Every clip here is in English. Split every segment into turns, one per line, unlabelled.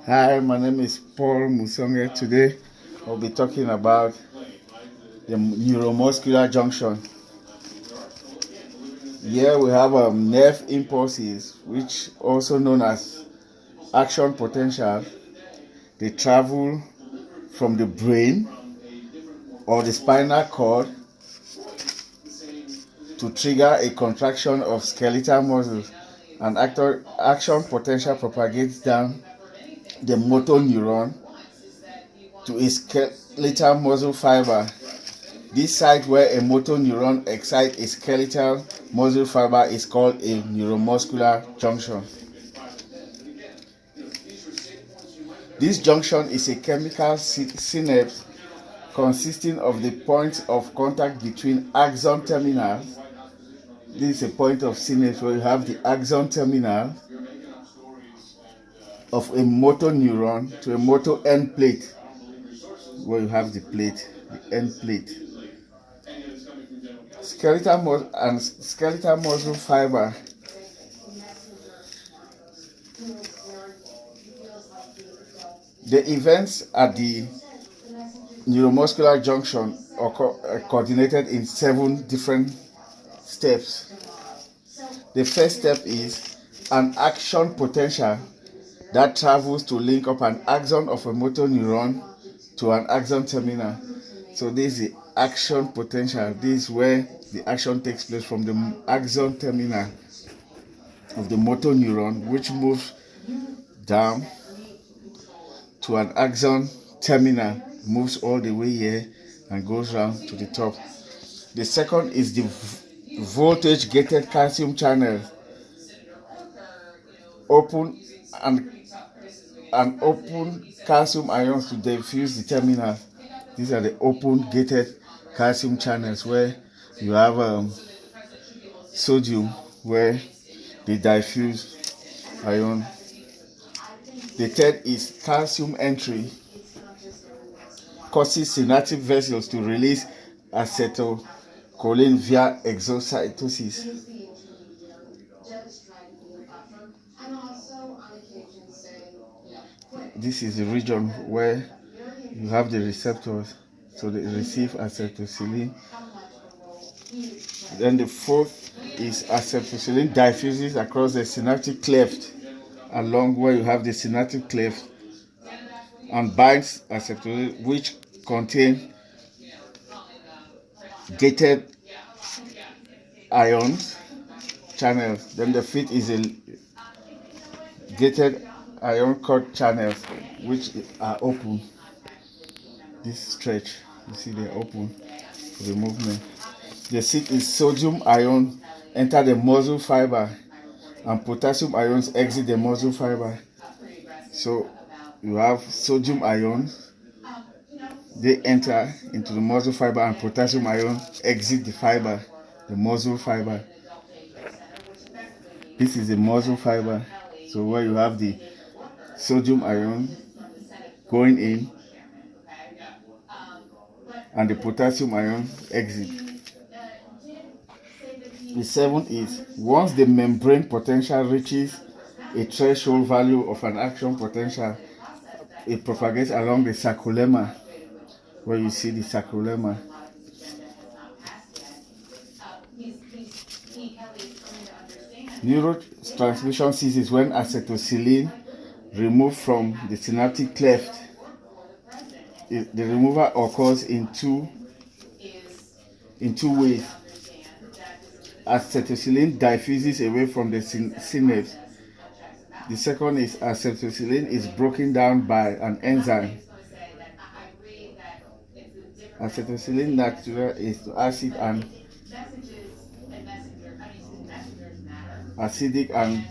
Hi, my name is Paul Musonge. Today I'll be talking about the neuromuscular junction. Here we have nerve impulses, which also known as action potential. They travel from the brain or the spinal cord to trigger a contraction of skeletal muscles, and action potential propagates down the motor neuron to a skeletal muscle fiber. This site where a motor neuron excites a skeletal muscle fiber is called a neuromuscular junction. This junction is a chemical synapse consisting of the points of contact between axon terminals. This is a point of synapse where you have the axon terminal of a motor neuron to a motor end plate, where you have the plate, the end plate. Skeletal muscle fiber. The events at the neuromuscular junction are coordinated in 7 different steps. The first step is an action potential that travels to link up an axon of a motor neuron to an axon terminal. So this is the action potential. This is where the action takes place from the axon terminal of the motor neuron, which moves down to an axon terminal, moves all the way here and goes round to the top. The second is the voltage gated calcium channel. Open calcium ions to diffuse the terminal. These are the open gated calcium channels where you have sodium, where they diffuse ion. The third is calcium entry, causes synaptic vessels to release acetylcholine via exocytosis. This is the region where you have the receptors, so they receive acetylcholine. Then the fourth is acetylcholine diffuses across the synaptic cleft, along where you have the synaptic cleft, and binds acetylcholine, which contain gated ions channels. Then the fifth is a gated ion cord channels, which are open. This stretch, you see, they're open for the movement. The sixth is sodium ion enter the muscle fiber and potassium ions exit the muscle fiber. So you have sodium ions, they enter into the muscle fiber, and potassium ions exit the fiber, the muscle fiber. This is the muscle fiber. So where you have the sodium ion going in and the potassium ion exit. The seventh is once the membrane potential reaches a threshold value of an action potential, it propagates along the sarcolemma, where you see the sarcolemma. Neurotransmission ceases when acetylcholine removed from the synaptic cleft. The removal occurs in two ways. Acetylcholine diffuses away from the synapse. The second is acetylcholine is broken down by an enzyme. Acetylcholine natural is acid and acidic and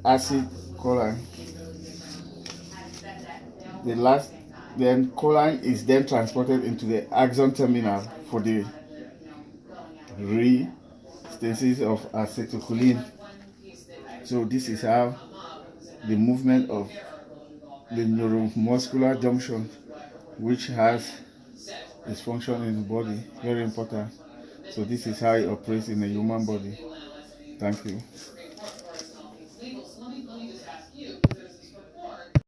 acid choline. Then choline is then transported into the axon terminal for the re-synthesis of acetylcholine. So this is how the movement of the neuromuscular junction, which has its function in the body, very important. So this is how it operates in the human body. Thank you.